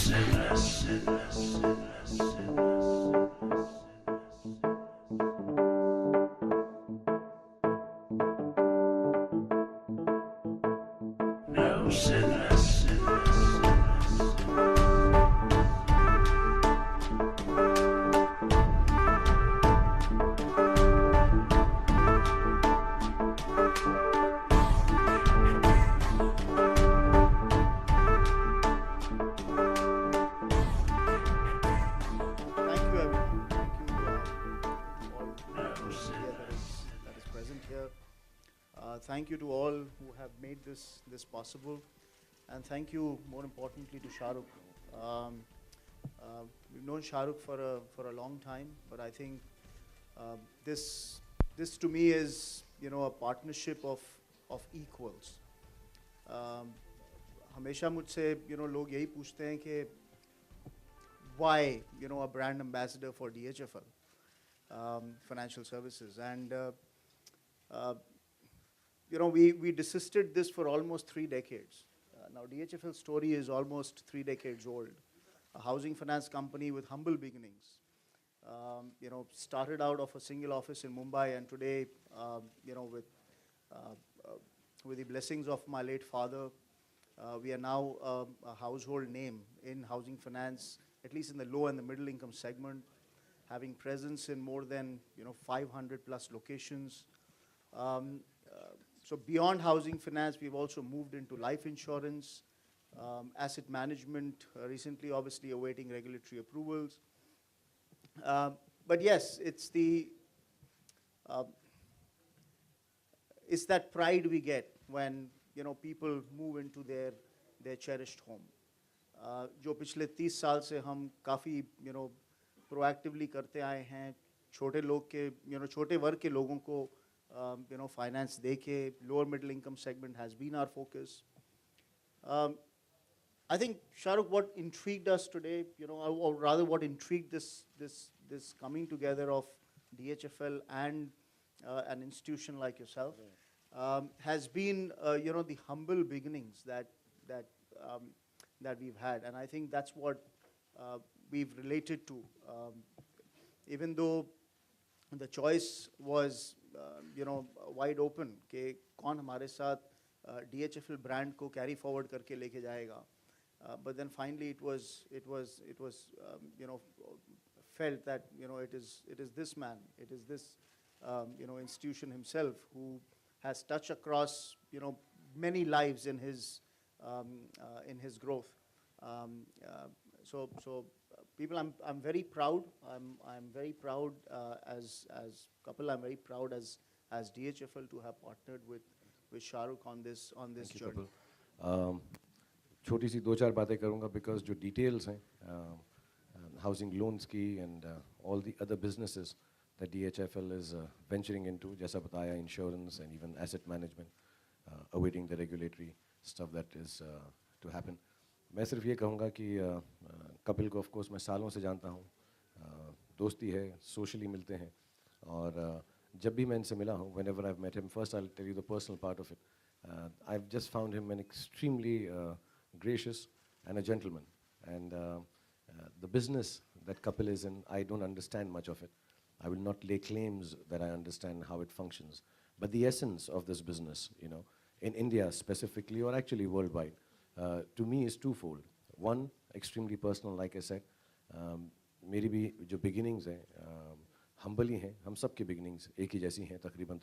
Thank you, everyone. Thank you all here that is present here. Thank you to all who have made this possible, and thank you more importantly to Shahrukh. Um, we've known Shahrukh for a long time, but I think uh, this this to me is a partnership of equals. Um, हमेशा मुझसे लोग यही पूछते हैं कि why a brand ambassador for DHFL financial services, and uh, we desisted this for almost 3 decades. Now DHFL story is almost 3 decades old. A housing finance company with humble beginnings. Started out of a single office in Mumbai, and today, uh, uh, with the blessings of my late father, we are now a household name in housing finance, at least in the low and the middle income segment, having presence in more than 500 plus locations. Um, so beyond housing finance, we've also moved into life insurance, asset management, recently obviously awaiting regulatory approvals. Uh, but yes, uh, it's that pride we get when people move into their cherished home. जो पिछले 30 साल से हम काफ़ी proactively करते आए हैं, छोटे लोग के छोटे वर्ग के लोगों को फाइनेंस दे के, lower middle income segment has been our focus. I think, Shahrukh, what intrigued us today, or rather what intrigued this coming together of DHFL and an institution like yourself, has been, the humble beginnings that um, that we've had, and I think that's what we've related to. Even though the choice was, wide open, कि कौन हमारे साथ DHFL brand को carry forward करके लेके जाएगा. But then finally it was felt that it is this man, it is this institution himself who has touched across many lives in his growth. So people, I'm very proud. I'm very proud as couple. I'm very proud as DHFL to have partnered with Shahrukh on this Thank you, journey. Kapil. छोटी सी 2-4 बातें करूँगा because जो details हैं housing loans की and all the other businesses that DHFL is venturing into, जैसा बताया, insurance and even asset management, awaiting the regulatory stuff that is to happen. मैं सिर्फ ये कहूँगा कि कपिल को of course मैं सालों से जानता हूँ, दोस्ती है, socially मिलते हैं, और जब भी मैं इनसे मिला हूँ, whenever I've met him, first I'll tell you the personal part of it. I've just found him an extremely gracious and a gentleman, and the business that Kapil is in, I don't understand much of it. I will not lay claims that I understand how it functions, but the essence of this business, in India specifically, or actually worldwide, to me is twofold. One, extremely personal, like I said. मेरी भी जो beginnings हैं, humble ही हैं, हम सब के beginnings एक ही जैसी हैं तकरीबन.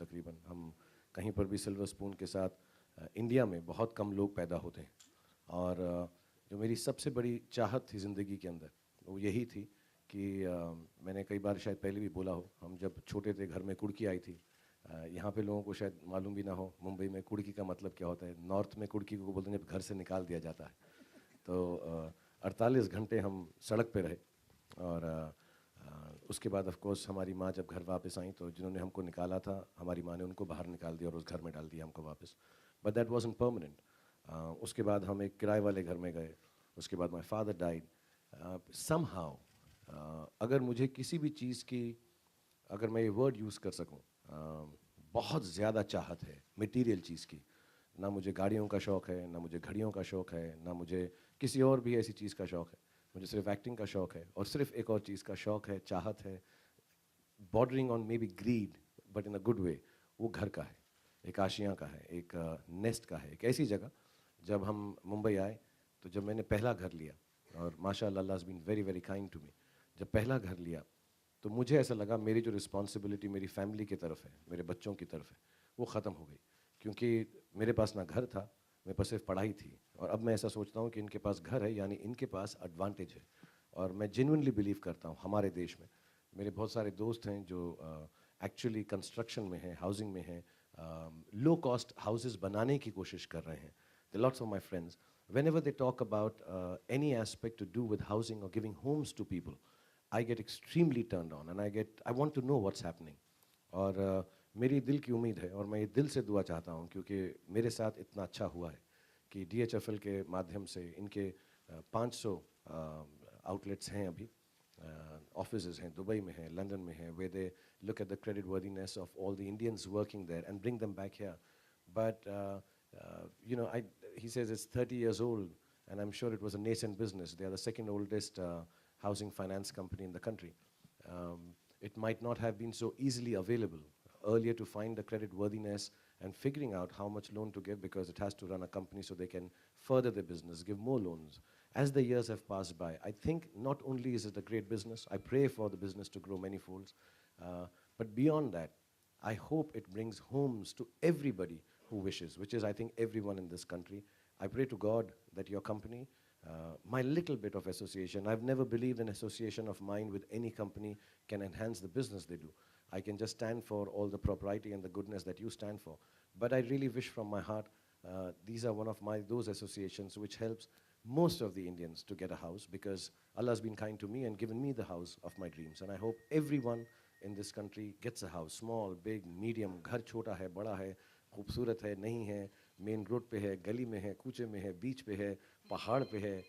हम कहीं पर भी silver spoon के साथ इंडिया में बहुत कम लोग पैदा होते हैं, और जो मेरी सबसे बड़ी चाहत थी ज़िंदगी के अंदर वो यही थी कि मैंने कई बार शायद पहले भी बोला हो, हम जब छोटे थे घर में कुड़की आई थी. यहाँ पे लोगों को शायद मालूम भी ना हो मुंबई में कुड़की का मतलब क्या होता है. नॉर्थ में कुड़की को बोलते हैं जब घर से निकाल दिया जाता है. तो 48 घंटे हम सड़क पे रहे, और उसके बाद ऑफ कोर्स हमारी माँ जब घर वापस आई तो जिन्होंने हमको निकाला था, हमारी माँ ने उनको बाहर निकाल दिया और उस घर में डाल दिया हमको वापस. But that wasn't permanent. उसके बाद हम एक किराए वाले घर में गए. उसके बाद माई फादर डाइड. समहाउ अगर मुझे किसी भी चीज़ की, अगर मैं ये वर्ड यूज़ कर सकूं, बहुत ज़्यादा चाहत है मटेरियल चीज़ की. ना मुझे गाड़ियों का शौक़ है, ना मुझे घड़ियों का शौक़ है, ना मुझे किसी और भी ऐसी चीज़ का शौक़ है. मुझे सिर्फ एक्टिंग का शौक है और सिर्फ एक और चीज़ का शौक है, चाहत है, bordering on maybe greed but in a good way, वो घर का है, एक आशियाँ का है, एक नेस्ट का है, एक ऐसी जगह। जब हम मुंबई आए तो जब मैंने पहला घर लिया, और माशाल्लाह Allah has been very very kind to me, जब पहला घर लिया तो मुझे ऐसा लगा मेरी जो रिस्पॉन्सिबिलिटी मेरी फैमिली की तरफ है, मेरे बच्चों की तरफ है, वो ख़त्म हो गई। क्योंकि मेरे पास ना घर था, मेरे पास सिर्फ पढ़ाई थी। और अब मैं ऐसा सोचता हूँ कि इनके पास घर है, यानी इनके पास एडवांटेज है। और मैं जेन्युइनली बिलीव करता हूँ हमारे देश में, मेरे बहुत सारे दोस्त हैं जो एक्चुअली कंस्ट्रक्शन में हैं, हाउसिंग में हैं, लो कॉस्ट हाउसेस बनाने की कोशिश कर रहे हैं। The lots of my friends, whenever they talk about any aspect to do with housing or giving homes to people, I get extremely turned on and I want to know what's happening. और मेरी दिल की उम्मीद है और मैं ये दिल से दुआ चाहता हूँ, क्योंकि मेरे साथ इतना अच्छा हुआ है कि DHFL के माध्यम से इनके 500 आउटलेट्स हैं अभी, ऑफिसेज हैं, दुबई में हैं, लंदन में हैं, where they look at the credit worthiness of all the Indians working there and bring them back here. But you know, he says it's 30 years old, and I'm sure it was a nascent business. They are the second oldest housing finance company in the country. It might not have been so easily available earlier to find the credit worthiness and figuring out how much loan to give, because it has to run a company so they can further their business, give more loans. As the years have passed by, I think not only is it a great business, I pray for the business to grow many folds, but beyond that, I hope it brings homes to everybody who wishes, which is, I think, everyone in this country. I pray to God that your company, my little bit of association, I've never believed an association of mine with any company can enhance the business they do. I can just stand for all the propriety and the goodness that you stand for. But I really wish from my heart, these are one of those associations which helps most of the Indians to get a house, because Allah has been kind to me and given me the house of my dreams. And I hope everyone in this country gets a house, small, big, medium, घर छोटा है, बड़ा है, खूबसूरत है, नहीं है, main road पे है, गली में है, कूचे में है, बीच पे है, पहाड़ पे है,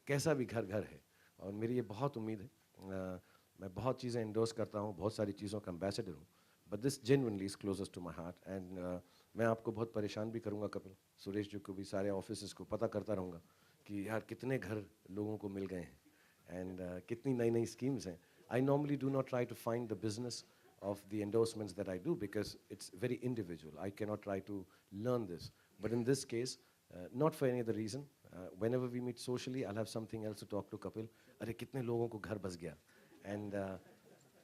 कैसा भी घर घर है। और मेरी ये बहुत उम्मीद है। मैं बहुत चीज़ें इंडोर्स करता हूँ, बहुत सारी चीज़ों का एम्बेसडर हूँ, but this genuinely is closest to my heart. And मैं आपको बहुत परेशान भी करूँगा कपिल, सुरेश जी को भी, सारे ऑफिस को पता करता रहूँगा कि यार कितने घर लोगों को मिल गए हैं, एंड कितनी नई नई स्कीम्स हैं। I normally do not try to find the business of the endorsements that I do, because it's very individual. I cannot try to learn this. But in this case, not for any other reason, whenever we meet socially, I'll have something else to talk to Kapil. अरे कितने लोगों को घर बस गया, and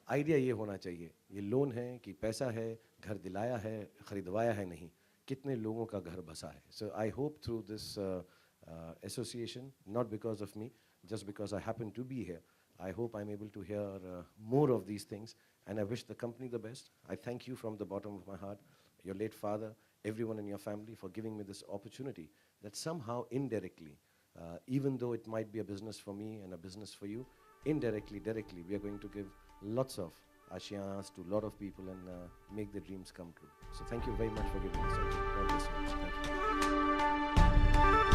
idea ये होना चाहिए, ये लोन है कि पैसा है, घर दिलाया है, खरीदवाया है, नहीं, कितने लोगों का घर बसा है. So I hope through this association, not because of me, just because I happen to be here, I hope I'm able to hear more of these things, and I wish the company the best. I thank you from the bottom of my heart, your late father, everyone in your family, for giving me this opportunity that somehow indirectly, even though it might be a business for me and a business for you, indirectly, directly, we are going to give lots of ashiyas to a lot of people and make their dreams come true. So thank you very much for giving this opportunity. God bless you. Thank you.